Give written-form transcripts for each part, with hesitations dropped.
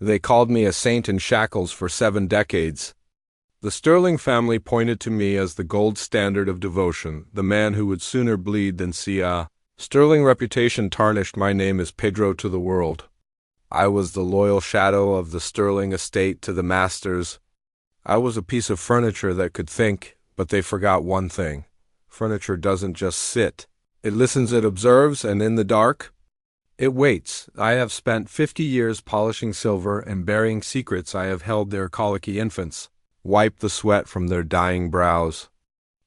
They called me a saint in shackles for 7 decades. The Sterling family pointed to me as the gold standard of devotion, the man who would sooner bleed than see a Sterling reputation tarnished my name as Pedro to the world. I was the loyal shadow of the Sterling estate to the masters. I was a piece of furniture that could think, but they forgot one thing. Furniture doesn't just sit. It listens, it observes, and in the dark, it waits. I have spent 50 years polishing silver and burying secrets I have held their colicky infants, wiped the sweat from their dying brows,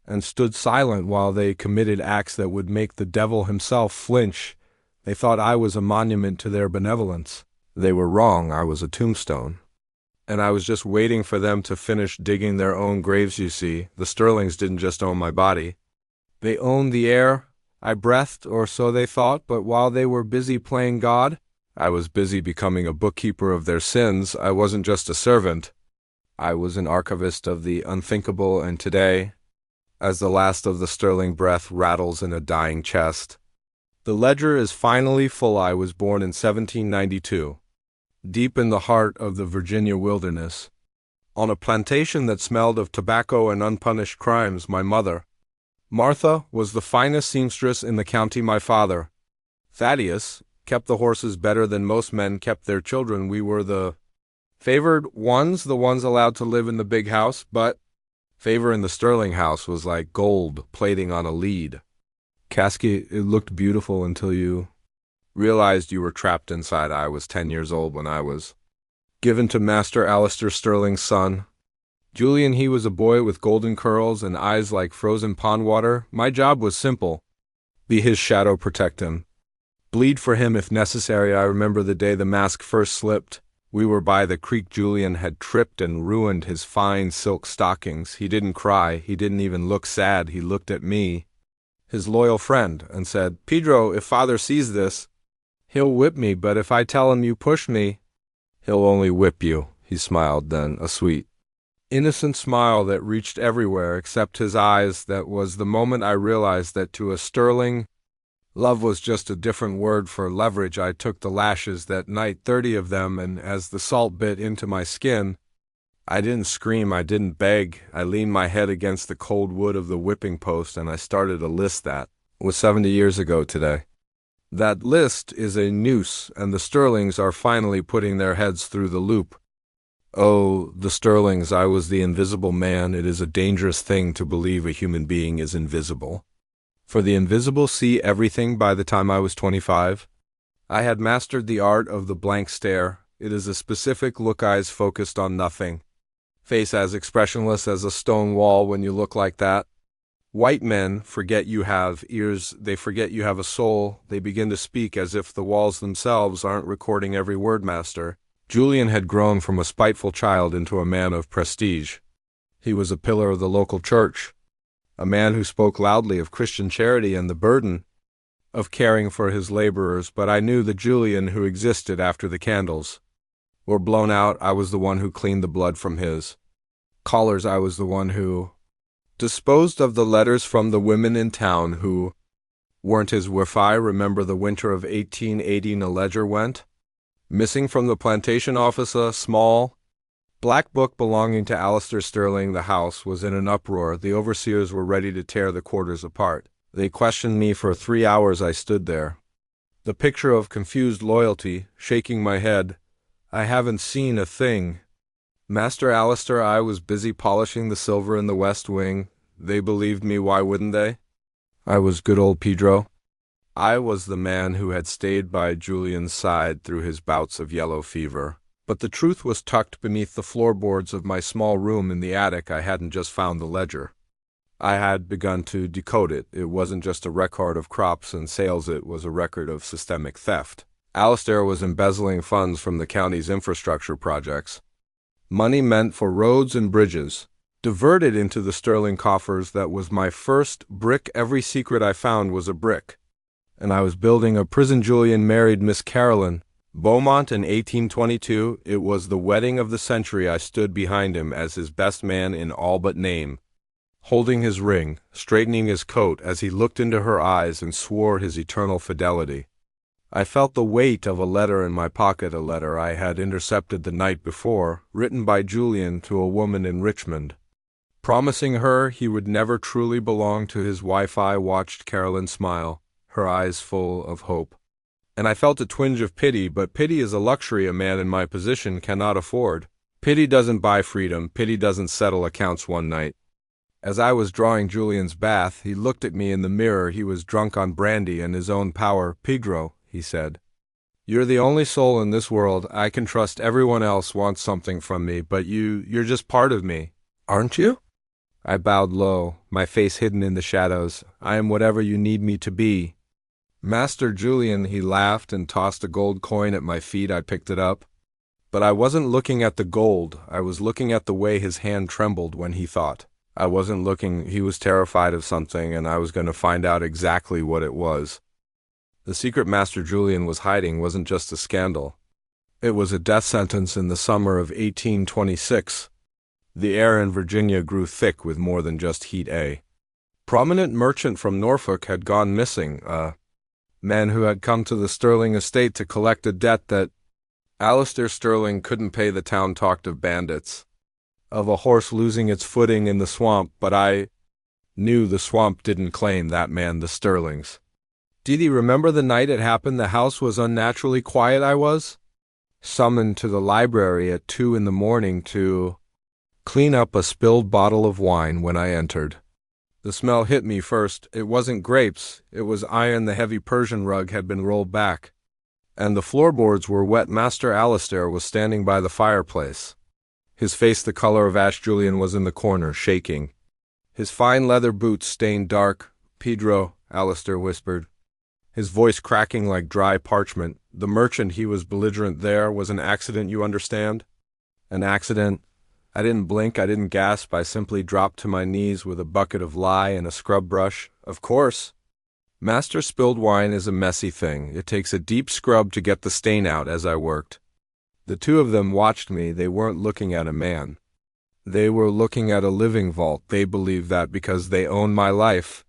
and stood silent while they committed acts that would make the devil himself flinch. They thought I was a monument to their benevolence. They were wrong. I was a tombstone. And I was just waiting for them to finish digging their own graves, you see. The Sterlings didn't just own my body. They owned the air I breathed, or so they thought, but while they were busy playing God, I was busy becoming a bookkeeper of their sins. I wasn't just a servant. I was an archivist of the unthinkable, and today, as the last of the Sterling breath rattles in a dying chest, the ledger is finally full. I was born in 1792. Deep in the heart of the Virginia wilderness, on a plantation that smelled of tobacco and unpunished crimes. My mother, Martha, was the finest seamstress in the county. My father, Thaddeus, kept the horses better than most men kept their children. We were the favored ones, the ones allowed to live in the big house, but favor in the Sterling house was like gold plating on a lead. Caskie, it looked beautiful until you realized you were trapped inside. I was 10 years old when I was given to Master Alistair Sterling's son. Julian, he was a boy with golden curls and eyes like frozen pond water. My job was simple. Be his shadow, protect him. Bleed for him if necessary. I remember the day the mask first slipped. We were by the creek. Julian had tripped and ruined his fine silk stockings. He didn't cry. He didn't even look sad. He looked at me, his loyal friend, and said, "Pedro, if father sees this, he'll whip me, but if I tell him you pushed me, he'll only whip you." He smiled then, a sweet, innocent smile that reached everywhere except his eyes. That was the moment I realized that to a Sterling, love was just a different word for leverage. I took the lashes that night, 30 of them, and as the salt bit into my skin, I didn't scream, I didn't beg. I leaned my head against the cold wood of the whipping post, and I started a list that was 70 years ago today. That list is a noose, and the Sterlings are finally putting their heads through the loop. Oh, the Sterlings, I was the invisible man. It is a dangerous thing to believe a human being is invisible. For the invisible see everything. By the time I was 25, I had mastered the art of the blank stare. It is a specific look, eyes focused on nothing, face as expressionless as a stone wall. When you look like that, white men forget you have ears, they forget you have a soul. They begin to speak as if the walls themselves aren't recording every word. Master Julian had grown from a spiteful child into a man of prestige. He was a pillar of the local church, a man who spoke loudly of Christian charity and the burden of caring for his laborers. But I knew the Julian who existed after the candles were blown out. I was the one who cleaned the blood from his collars. I was the one who disposed of the letters from the women in town who weren't his wife. I remember the winter of 1880. A ledger went missing from the plantation office, a small black book belonging to Alistair Sterling. The house was in an uproar. The overseers were ready to tear the quarters apart. They questioned me for 3 hours. I stood there, the picture of confused loyalty, shaking my head. I haven't seen a thing, Master Alistair. I was busy polishing the silver in the West Wing. They believed me. Why wouldn't they? I was good old Pedro. I was the man who had stayed by Julian's side through his bouts of yellow fever. But the truth was tucked beneath the floorboards of my small room in the attic. I hadn't just found the ledger. I had begun to decode it. It wasn't just a record of crops and sales. It was a record of systemic theft. Alistair was embezzling funds from the county's infrastructure projects. Money meant for roads and bridges, diverted into the Sterling coffers. That was my first brick. Every secret I found was a brick. And I was building a prison. Julian married Miss Caroline Beaumont in 1822. It was the wedding of the century. I stood behind him as his best man in all but name, holding his ring, straightening his coat as he looked into her eyes and swore his eternal fidelity. I felt the weight of a letter in my pocket, a letter I had intercepted the night before, written by Julian to a woman in Richmond, promising her he would never truly belong to his wife. I watched Carolyn smile, her eyes full of hope. And I felt a twinge of pity, but pity is a luxury a man in my position cannot afford. Pity doesn't buy freedom, pity doesn't settle accounts one night. As I was drawing Julian's bath, he looked at me in the mirror. He was drunk on brandy and his own power. "Pedro," he said, "you're the only soul in this world I can trust. Everyone else wants something from me, but you're just part of me, aren't you?" I bowed low, my face hidden in the shadows. "I am whatever you need me to be, Master Julian." He laughed and tossed a gold coin at my feet. I picked it up. But I wasn't looking at the gold. I was looking at the way his hand trembled when he thought. I wasn't looking. He was terrified of something, and I was going to find out exactly what it was. The secret Master Julian was hiding wasn't just a scandal. It was a death sentence in the summer of 1826. The air in Virginia grew thick with more than just heat. A prominent merchant from Norfolk had gone missing, a man who had come to the Sterling estate to collect a debt that Alistair Sterling couldn't pay. The town talked of bandits, of a horse losing its footing in the swamp, but I knew the swamp didn't claim that man, the Sterlings. Did he remember the night it happened? The house was unnaturally quiet. I was summoned to the library at 2 in the morning to clean up a spilled bottle of wine. When I entered, the smell hit me first. It wasn't grapes, it was iron. The heavy Persian rug had been rolled back, and the floorboards were wet. Master Alistair was standing by the fireplace, his face the color of ash. Julian was in the corner, shaking, his fine leather boots stained dark. "Pedro," Alistair whispered, his voice cracking like dry parchment. "The merchant," he was belligerent, "there was an accident, you understand?" An accident? I didn't blink, I didn't gasp. I simply dropped to my knees with a bucket of lye and a scrub brush. "Of course. Master, spilled wine is a messy thing. It takes a deep scrub to get the stain out." As I worked, the two of them watched me. They weren't looking at a man. They were looking at a living vault. They believed that because they owned my life.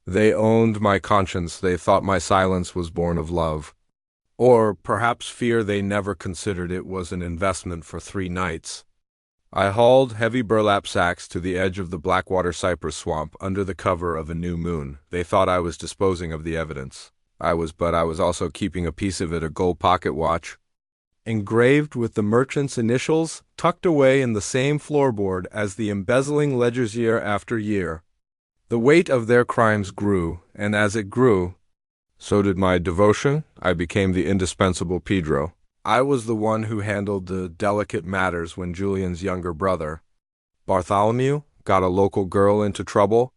They owned my conscience. They thought my silence was born of love. Or perhaps fear. They never considered it was an investment for 3 nights. I hauled heavy burlap sacks to the edge of the Blackwater cypress swamp under the cover of a new moon. They thought I was disposing of the evidence. But I was also keeping a piece of it, a gold pocket watch, engraved with the merchant's initials, tucked away in the same floorboard as the embezzling ledgers. Year after year, the weight of their crimes grew, and as it grew, so did my devotion. I became the indispensable Pedro. I was the one who handled the delicate matters when Julian's younger brother, Bartholomew, got a local girl into trouble.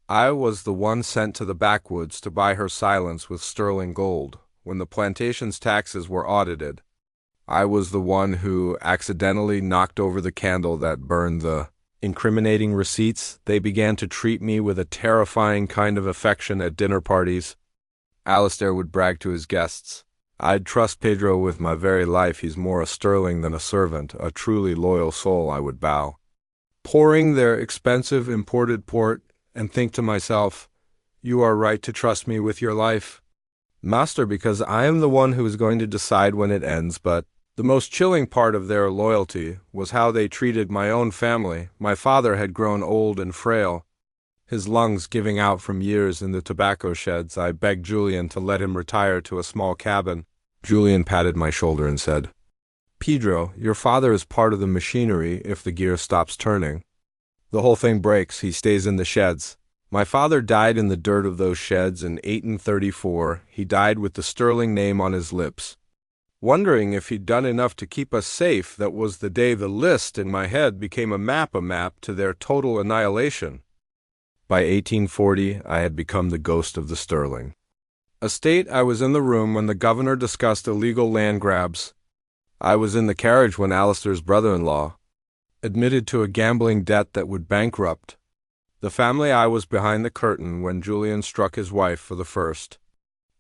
I was the one sent to the backwoods to buy her silence with sterling gold. When the plantation's taxes were audited, I was the one who accidentally knocked over the candle that burned the incriminating receipts. They began to treat me with a terrifying kind of affection at dinner parties. Alistair would brag to his guests, "I'd trust Pedro with my very life. He's more a sterling than a servant, a truly loyal soul." I would bow, pouring their expensive imported port, and think to myself, "You are right to trust me with your life, Master, because I am the one who is going to decide when it ends." But the most chilling part of their loyalty was how they treated my own family. My father had grown old and frail, his lungs giving out from years in the tobacco sheds. I begged Julian to let him retire to a small cabin. Julian patted my shoulder and said, "Pedro, your father is part of the machinery. If the gear stops turning, the whole thing breaks. He stays in the sheds." My father died in the dirt of those sheds in 1834. He died with the Sterling name on his lips, wondering if he'd done enough to keep us safe. That was the day the list in my head became a map to their total annihilation. By 1840, I had become the ghost of the Sterling estate. I was in the room when the governor discussed illegal land grabs. I was in the carriage when Alistair's brother-in-law admitted to a gambling debt that would bankrupt the family. I was behind the curtain when Julian struck his wife for the first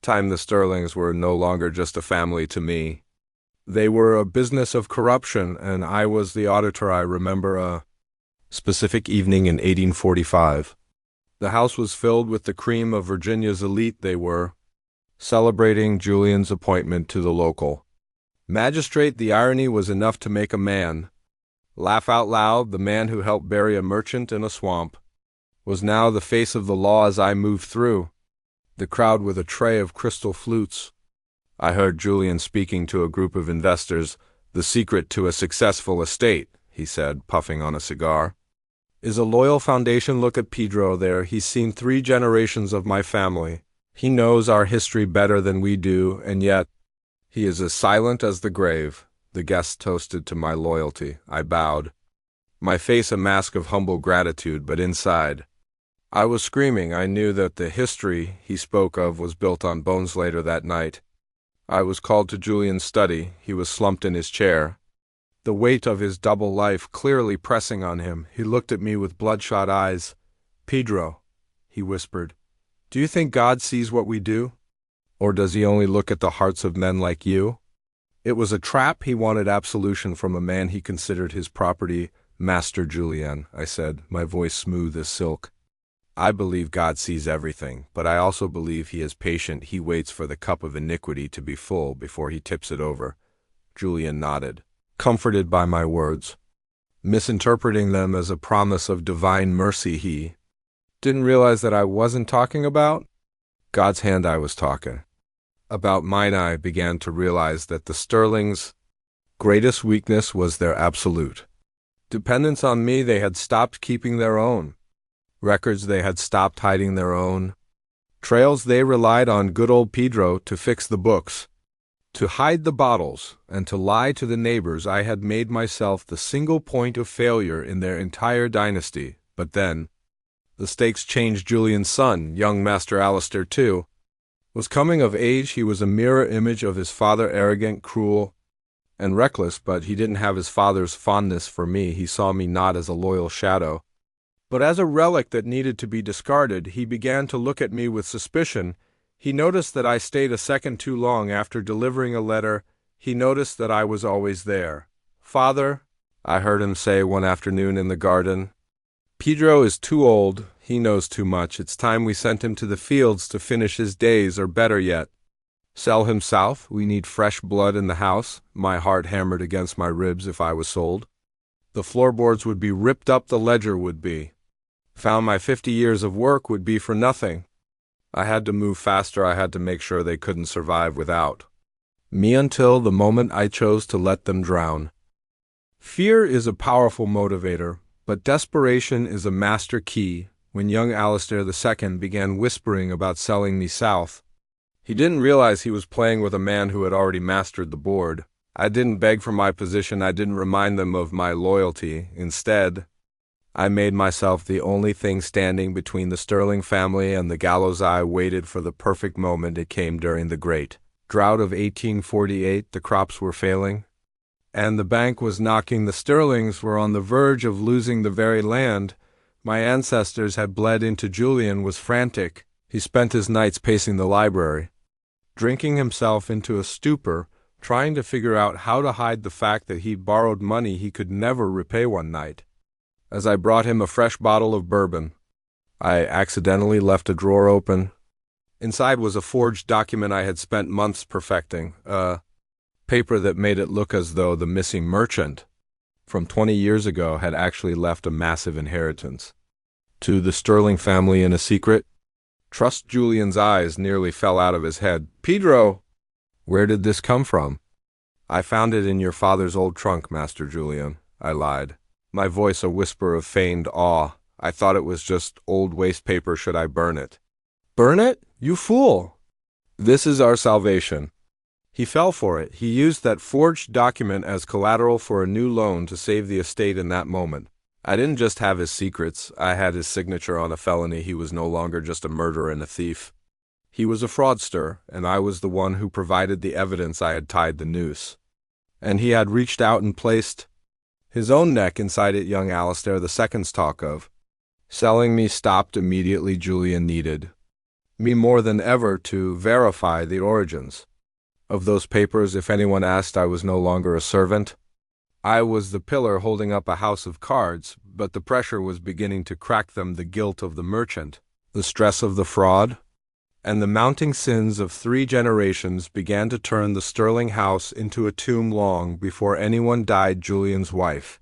time. The Sterlings were no longer just a family to me. They were a business of corruption, and I was the auditor. I remember a specific evening in 1845. The house was filled with the cream of Virginia's elite. They were celebrating Julian's appointment to the local magistrate. The irony was enough to make a man laugh out loud. The man who helped bury a merchant in a swamp was now the face of the law. As I moved through the crowd with a tray of crystal flutes, I heard Julian speaking to a group of investors. "The secret to a successful estate," he said, puffing on a cigar, "is a loyal foundation. Look at Pedro there. He's seen 3 generations of my family. He knows our history better than we do, and yet he is as silent as the grave." The guests toasted to my loyalty. I bowed, my face a mask of humble gratitude, but inside I was screaming. I knew that the history he spoke of was built on bones. Later that night, I was called to Julian's study. He was slumped in his chair, the weight of his double life clearly pressing on him. He looked at me with bloodshot eyes. "Pedro," he whispered, "do you think God sees what we do? Or does he only look at the hearts of men like you?" It was a trap. He wanted absolution from a man he considered his property. "Master Julian," I said, my voice smooth as silk, "I believe God sees everything, but I also believe he is patient. He waits for the cup of iniquity to be full before he tips it over." Julian nodded, comforted by my words, misinterpreting them as a promise of divine mercy. He didn't realize that I wasn't talking about God's hand. I was talking about mine. I began to realize that the Sterlings' greatest weakness was their absolute dependence on me. They had stopped keeping their own records. They had stopped hiding their own trails. They relied on good old Pedro to fix the books, to hide the bottles, and to lie to the neighbors. I had made myself the single point of failure in their entire dynasty. But then the stakes changed. Julian's son, young Master Alistair too, was coming of age. He was a mirror image of his father, arrogant, cruel, and reckless, but he didn't have his father's fondness for me. He saw me not as a loyal shadow, but as a relic that needed to be discarded. He began to look at me with suspicion. He noticed that I stayed a second too long after delivering a letter. He noticed that I was always there. "Father," I heard him say one afternoon in the garden, "Pedro is too old. He knows too much. It's time we sent him to the fields to finish his days, or better yet, sell him south. We need fresh blood in the house." My heart hammered against my ribs. If I was sold, the floorboards would be ripped up, the ledger would be found, my 50 years of work would be for nothing. I had to move faster. I had to make sure they couldn't survive without me until the moment I chose to let them drown. Fear is a powerful motivator, but desperation is a master key. When young Alistair II began whispering about selling me south, he didn't realize he was playing with a man who had already mastered the board. I didn't beg for my position. I didn't remind them of my loyalty. Instead, I made myself the only thing standing between the Sterling family and the gallows. I waited for the perfect moment. It came during the great drought of 1848. The crops were failing, and the bank was knocking. The Sterlings were on the verge of losing the very land my ancestors had bled into. Julian was frantic. He spent his nights pacing the library, drinking himself into a stupor, trying to figure out how to hide the fact that he'd borrowed money he could never repay. One night, as I brought him a fresh bottle of bourbon, I accidentally left a drawer open. Inside was a forged document I had spent months perfecting, a paper that made it look as though the missing merchant from 20 years ago had actually left a massive inheritance to the Sterling family in a secret trust. Julian's eyes nearly fell out of his head. "Pedro, where did this come from?" "I found it in your father's old trunk, Master Julian," I lied, my voice a whisper of feigned awe. "I thought it was just old waste paper. Should I burn it?" "Burn it? You fool! This is our salvation." He fell for it. He used that forged document as collateral for a new loan to save the estate. In that moment, I didn't just have his secrets. I had his signature on a felony. He was no longer just a murderer and a thief. He was a fraudster, and I was the one who provided the evidence. I had tied the noose, and he had reached out and placed his own neck inside it. Young Alistair II's talk of selling me stopped immediately. Julian needed me more than ever to verify the origins of those papers. If anyone asked, I was no longer a servant. I was the pillar holding up a house of cards, but the pressure was beginning to crack them. The guilt of the merchant, the stress of the fraud, and the mounting sins of 3 generations began to turn the Sterling house into a tomb long before anyone died Julian's wife.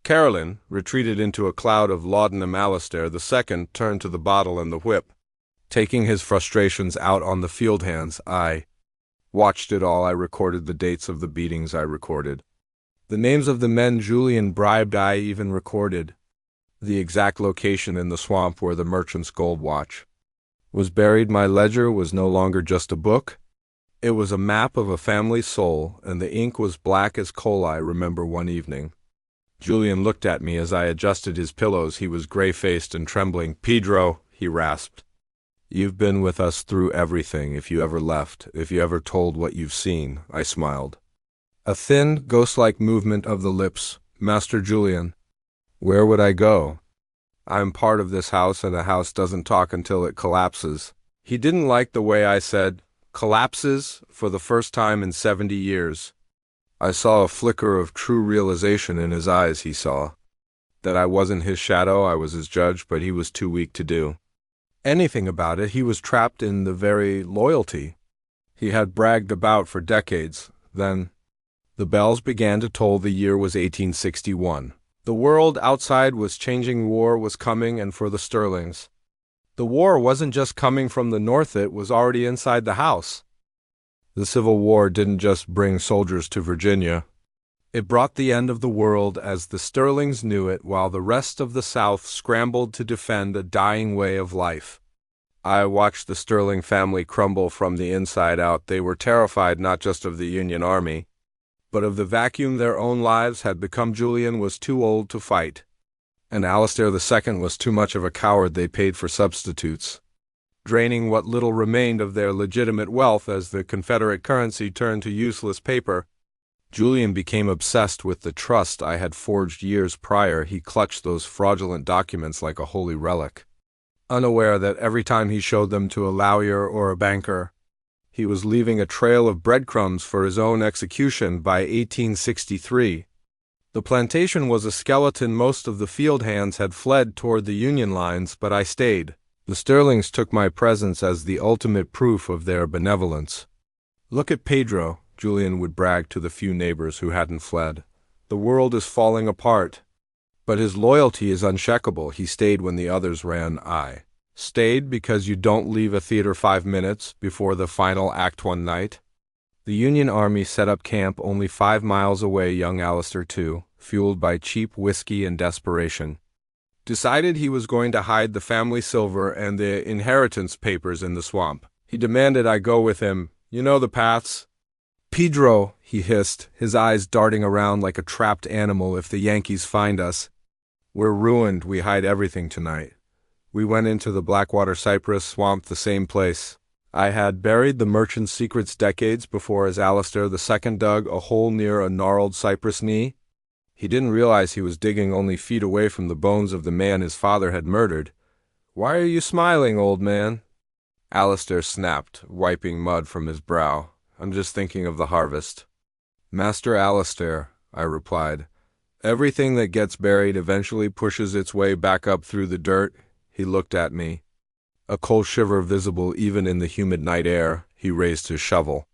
Carolyn retreated into a cloud of laudanum. Alistair II turned to the bottle and the whip. Taking his frustrations out on the field hands, I watched it all. I recorded the dates of the beatings. I recorded the names of the men Julian bribed. I even recorded the exact location in the swamp where the merchant's gold watch was buried. My ledger was no longer just a book. It was a map of a family's soul, and the ink was black as coal. I remember one evening, Julian looked at me as I adjusted his pillows. He was gray-faced and trembling. "Pedro," he rasped, "you've been with us through everything. If you ever left, if you ever told what you've seen." I smiled. A thin, ghost-like movement of the lips. "Master Julian, where would I go? I'm part of this house, and a house doesn't talk until it collapses." He didn't like the way I said "collapses" for the first time in 70 years. I saw a flicker of true realization in his eyes. He saw that I wasn't his shadow, I was his judge, but he was too weak to do anything about it. He was trapped in the very loyalty he had bragged about for decades. Then the bells began to toll. The year was 1861. The world outside was changing. War was coming, and for the Sterlings, the war wasn't just coming from the north, it was already inside the house. The Civil War didn't just bring soldiers to Virginia. It brought the end of the world as the Sterlings knew it, while the rest of the South scrambled to defend a dying way of life. I watched the Sterling family crumble from the inside out. They were terrified not just of the Union Army, but of the vacuum their own lives had become. Julian was too old to fight, and Alistair II was too much of a coward. They paid for substitutes, draining what little remained of their legitimate wealth as the Confederate currency turned to useless paper. Julian became obsessed with the trust I had forged years prior. He clutched those fraudulent documents like a holy relic, unaware that every time he showed them to a lawyer or a banker, he was leaving a trail of breadcrumbs for his own execution. By 1863, the plantation was a skeleton. Most of the field hands had fled toward the Union lines, but I stayed. The Sterlings took my presence as the ultimate proof of their benevolence. "Look at Pedro," Julian would brag to the few neighbors who hadn't fled. "The world is falling apart, but his loyalty is unshakable. He stayed when the others ran." I stayed because you don't leave a theater 5 minutes before the final act one night. The Union Army set up camp only 5 miles away. Young Alistair, too, fueled by cheap whiskey and desperation, decided he was going to hide the family silver and the inheritance papers in the swamp. He demanded I go with him. "You know the paths." "Pedro," he hissed, his eyes darting around like a trapped animal, "if the Yankees find us, we're ruined. We hide everything tonight." We went into the Blackwater cypress swamp, the same place I had buried the merchant's secrets decades before, as Alistair II dug a hole near a gnarled cypress knee. He didn't realize he was digging only feet away from the bones of the man his father had murdered. "Why are you smiling, old man?" Alistair snapped, wiping mud from his brow. "I'm just thinking of the harvest." "Master Alistair," I replied, "everything that gets buried eventually pushes its way back up through the dirt." He looked at me, a cold shiver visible even in the humid night air. He raised his shovel,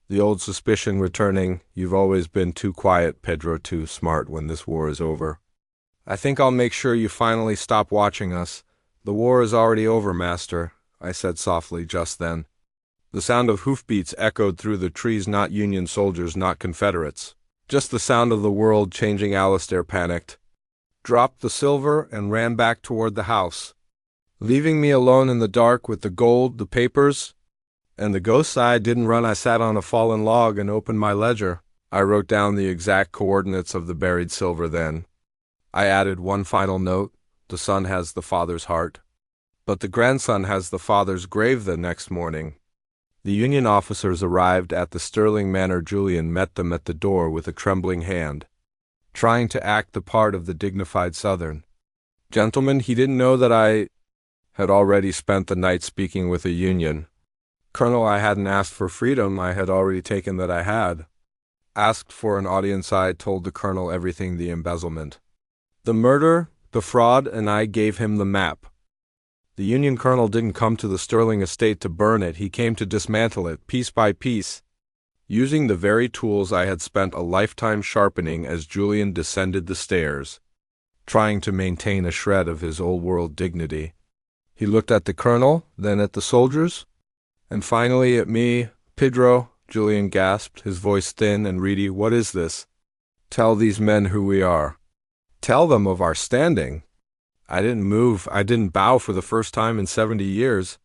the old suspicion returning. "You've always been too quiet, Pedro, too smart when this war is over. I think I'll make sure you finally stop watching us." "The war is already over, Master," I said softly just then. The sound of hoofbeats echoed through the trees. Not Union soldiers, not Confederates. Just the sound of the world changing. Alistair panicked, dropped the silver, and ran back toward the house, leaving me alone in the dark with the gold, the papers, and the ghosts. I didn't run. I sat on a fallen log and opened my ledger. I wrote down the exact coordinates of the buried silver. Then I added one final note: the son has the father's heart, but the grandson has the father's grave. The next morning, the Union officers arrived at the Sterling Manor. Julian met them at the door with a trembling hand, trying to act the part of the dignified Southern gentleman. He didn't know that I had already spent the night speaking with a Union colonel. I hadn't asked for freedom. I had already taken that. I had asked for an audience. I told the colonel everything: the embezzlement, the murder, the fraud, and I gave him the map. The Union colonel didn't come to the Sterling estate to burn it, he came to dismantle it, piece by piece, using the very tools I had spent a lifetime sharpening as Julian descended the stairs, trying to maintain a shred of his old-world dignity. He looked at the colonel, then at the soldiers, and finally at me. "Pedro," Julian gasped, his voice thin and reedy, "what is this? Tell these men who we are. Tell them of our standing." I didn't move. I didn't bow for the first time in 70 years.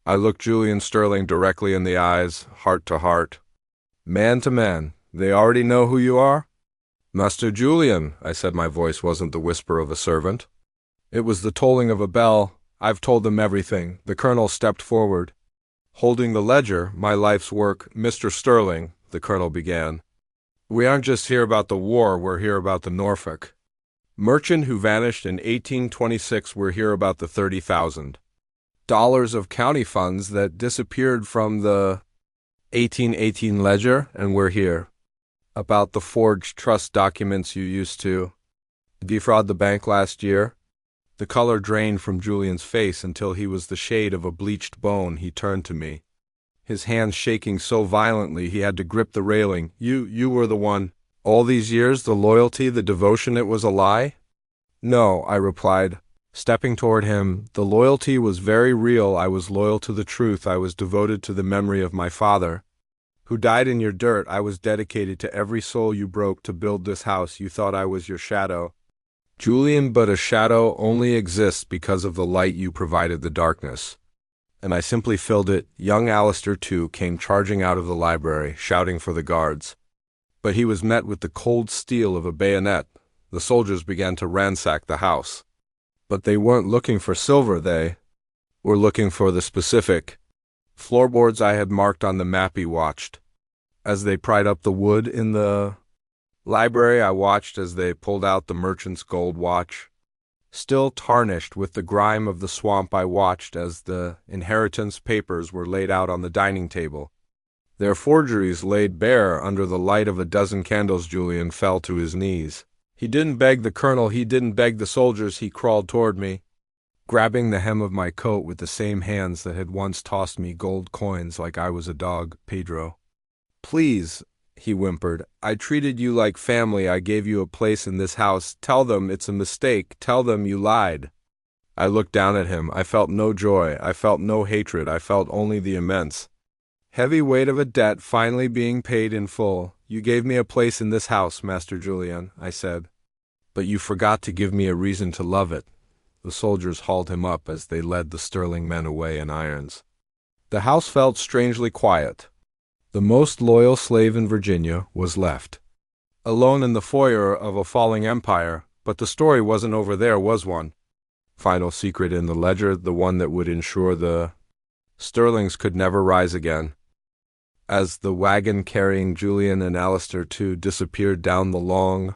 I looked Julian Sterling directly in the eyes, heart to heart, man to man. "They already know who you are?" "Master Julian," I said. My voice wasn't the whisper of a servant. It was the tolling of a bell. "I've told them everything." The colonel stepped forward, holding the ledger, my life's work. "Mr. Sterling," the colonel began, "we aren't just here about the war, we're here about the Norfolk merchant who vanished in 1826. We're here about the $30,000 of county funds that disappeared from the 1818 ledger, and we're here about the forged trust documents you used to defraud the bank last year." The color drained from Julian's face until he was the shade of a bleached bone. He turned to me, his hands shaking so violently he had to grip the railing. You were the one. All these years, the loyalty, the devotion, it was a lie?" "No," I replied, stepping toward him. "The loyalty was very real. I was loyal to the truth. I was devoted to the memory of my father, who died in your dirt. I was dedicated to every soul you broke to build this house. You thought I was your shadow, Julian, but a shadow only exists because of the light you provided the darkness, and I simply filled it." Young Alistair, too, came charging out of the library, shouting for the guards. But he was met with the cold steel of a bayonet. The soldiers began to ransack the house. But they weren't looking for silver, they were looking for the specific floorboards I had marked on the map. He watched as they pried up the wood in the library. I watched as they pulled out the merchant's gold watch, still tarnished with the grime of the swamp. I watched as the inheritance papers were laid out on the dining table, their forgeries laid bare under the light of a dozen candles. Julian fell to his knees. He didn't beg the colonel, he didn't beg the soldiers. He crawled toward me, grabbing the hem of my coat with the same hands that had once tossed me gold coins like I was a dog. "Pedro, please," he whimpered. "I treated you like family. I gave you a place in this house. Tell them it's a mistake. Tell them you lied." I looked down at him. I felt no joy. I felt no hatred. I felt only the immense, heavy weight of a debt finally being paid in full. "You gave me a place in this house, Master Julian," I said, "but you forgot to give me a reason to love it." The soldiers hauled him up as they led the Sterling men away in irons. The house felt strangely quiet. The most loyal slave in Virginia was left alone in the foyer of a falling empire. But the story wasn't over. There was one final secret in the ledger, the one that would ensure the Sterlings could never rise again. As the wagon carrying Julian and Alistair too disappeared down the long,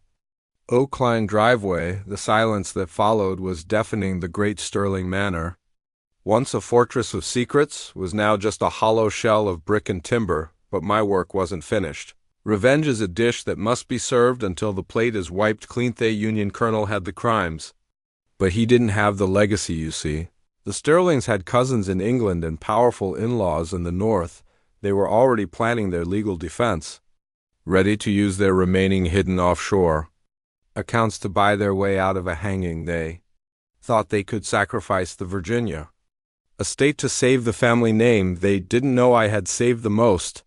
oak-lined driveway, the silence that followed was deafening. The great Sterling manor, once a fortress of secrets, was now just a hollow shell of brick and timber. But my work wasn't finished. Revenge is a dish that must be served until the plate is wiped clean. The Union colonel had the crimes, but he didn't have the legacy, you see. The Sterlings had cousins in England and powerful in-laws in the north. They were already planning their legal defense, ready to use their remaining hidden offshore accounts to buy their way out of a hanging. They thought they could sacrifice the Virginia estate to save the family name. They didn't know I had saved the most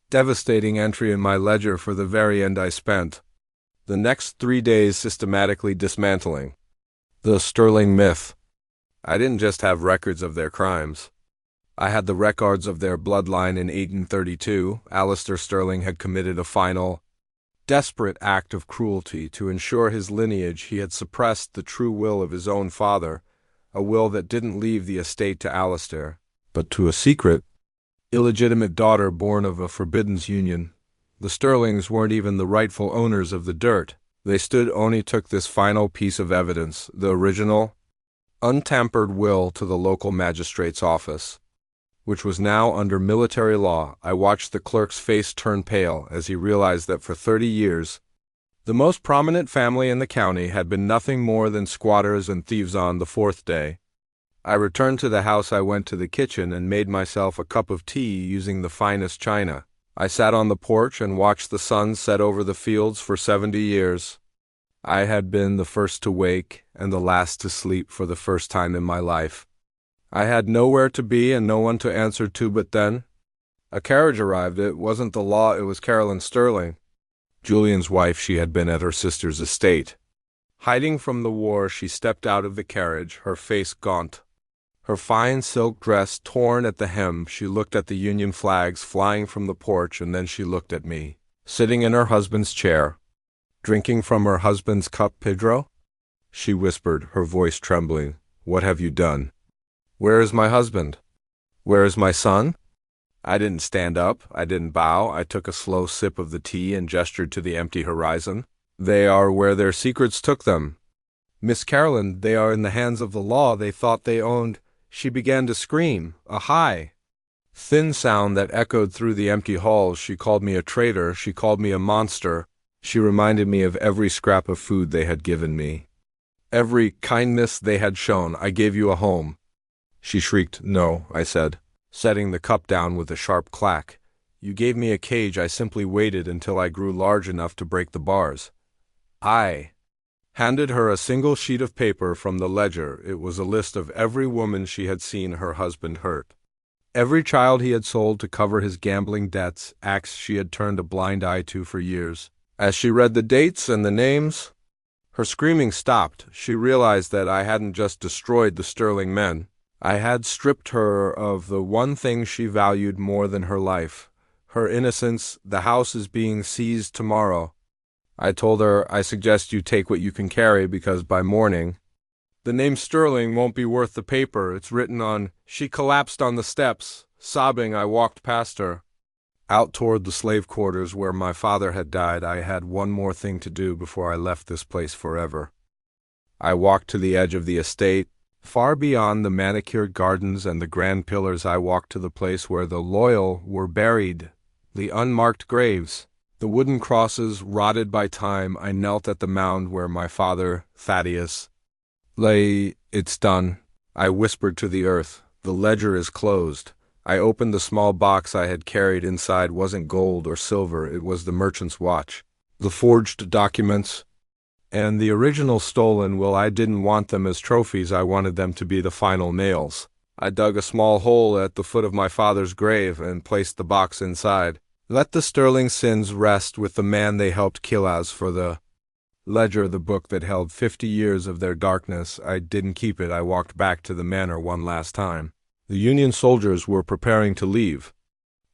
devastating entry in my ledger. For the very end, I spent the next 3 days systematically dismantling the Sterling myth. I didn't just have records of their crimes. I had the records of their bloodline. In 1832, Alistair Sterling had committed a final, desperate act of cruelty. To ensure his lineage, he had suppressed the true will of his own father, a will that didn't leave the estate to Alistair, but to a secret, illegitimate daughter born of a forbidden union. The Sterlings weren't even the rightful owners of the dirt. They stood. Only took this final piece of evidence, the original, untampered will, to the local magistrate's office, which was now under military law. I watched the clerk's face turn pale as he realized that for 30 years, the most prominent family in the county had been nothing more than squatters and thieves. On the fourth day, I returned to the house. I went to the kitchen and made myself a cup of tea using the finest china. I sat on the porch and watched the sun set over the fields for 70 years. I had been the first to wake and the last to sleep for the first time in my life. I had nowhere to be and no one to answer to, but then a carriage arrived. It wasn't the law, it was Carolyn Sterling, Julian's wife. She had been at her sister's estate. Hiding from the war, she stepped out of the carriage, her face gaunt, her fine silk dress torn at the hem. She looked at the Union flags flying from the porch, and then she looked at me, sitting in her husband's chair, drinking from her husband's cup. "Pedro," she whispered, her voice trembling, "what have you done? Where is my husband? Where is my son?" I didn't stand up. I didn't bow. I took a slow sip of the tea and gestured to the empty horizon. "They are where their secrets took them. Miss Carolyn, they are in the hands of the law. They thought they owned—" She began to scream, a high, thin sound that echoed through the empty halls. She called me a traitor. She called me a monster. She reminded me of every scrap of food they had given me, every kindness they had shown. "I gave you a home." She shrieked. "No," I said, setting the cup down with a sharp clack. "You gave me a cage. I simply waited until I grew large enough to break the bars." I handed her a single sheet of paper from the ledger. It was a list of every woman she had seen her husband hurt, every child he had sold to cover his gambling debts, acts she had turned a blind eye to for years. As she read the dates and the names, her screaming stopped. She realized that I hadn't just destroyed the Sterling men. I had stripped her of the one thing she valued more than her life, her innocence. "The house is being seized tomorrow," I told her. "I suggest you take what you can carry, because by morning the name Sterling won't be worth the paper it's written on." She collapsed on the steps, sobbing. I walked past her, out toward the slave quarters where my father had died. I had one more thing to do before I left this place forever. I walked to the edge of the estate, far beyond the manicured gardens and the grand pillars. I walked to the place where the loyal were buried, the unmarked graves, the wooden crosses rotted by time. I knelt at the mound where my father, Thaddeus, lay. "It's done," I whispered to the earth. "The ledger is closed." I opened the small box I had carried. Inside wasn't gold or silver. It was the merchant's watch, the forged documents, and the original stolen. Well, I didn't want them as trophies. I wanted them to be the final nails. I dug a small hole at the foot of my father's grave and placed the box inside. Let the Sterling sins rest with the man they helped kill. As for the ledger, the book that held 50 years of their darkness, I didn't keep it. I walked back to the manor one last time. The Union soldiers were preparing to leave.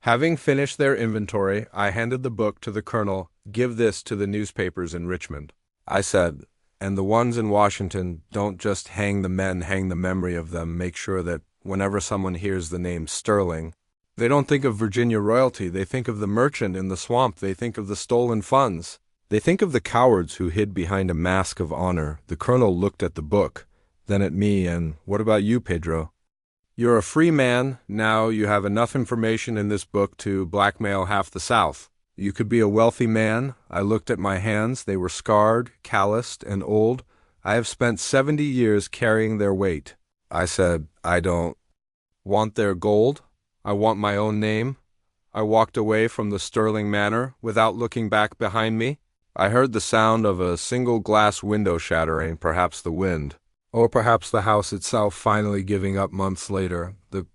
Having finished their inventory, I handed the book to the colonel. "Give this to the newspapers in Richmond," I said, "and the ones in Washington. Don't just hang the men, hang the memory of them. Make sure that whenever someone hears the name Sterling, they don't think of Virginia royalty. They think of the merchant in the swamp. They think of the stolen funds. They think of the cowards who hid behind a mask of honor." The colonel looked at the book, then at me. "And what about you, Pedro? You're a free man now. You have enough information in this book to blackmail half the South. You could be a wealthy man." I looked at my hands. They were scarred, calloused, and old. "I have spent 70 years carrying their weight." I said, "I don't want their gold. I want my own name." I walked away from the Sterling manor without looking back behind me. I heard the sound of a single glass window shattering, perhaps the wind, or perhaps the house itself finally giving up. Months later, the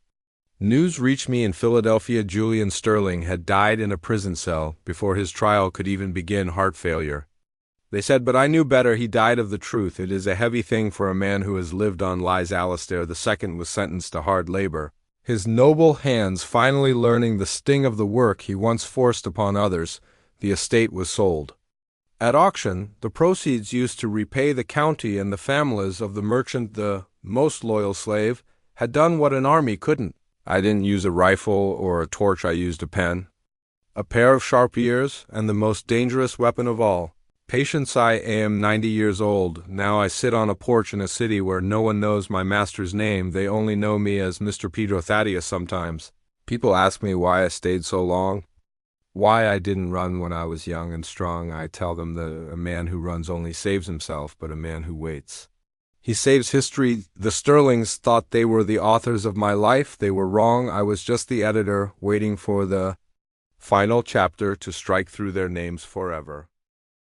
news reached me in Philadelphia. Julian Sterling had died in a prison cell before his trial could even begin. Heart failure, they said, but I knew better. He died of the truth. It is a heavy thing for a man who has lived on lies. Alistair II was sentenced to hard labor, his noble hands finally learning the sting of the work he once forced upon others. The estate was sold at auction, the proceeds used to repay the county and the families of the merchant. The most loyal slave had done what an army couldn't. I didn't use a rifle or a torch. I used a pen, a pair of sharp ears, and the most dangerous weapon of all, patience. I am 90 years old. Now I sit on a porch in a city where no one knows my master's name. They only know me as Mr. Pedro Thaddeus. Sometimes people ask me why I stayed so long, why I didn't run when I was young and strong. I tell them that a man who runs only saves himself, but a man who waits, He saves history. The Sterlings thought they were the authors of my life. They were wrong. I was just the editor, waiting for the final chapter to strike through their names forever.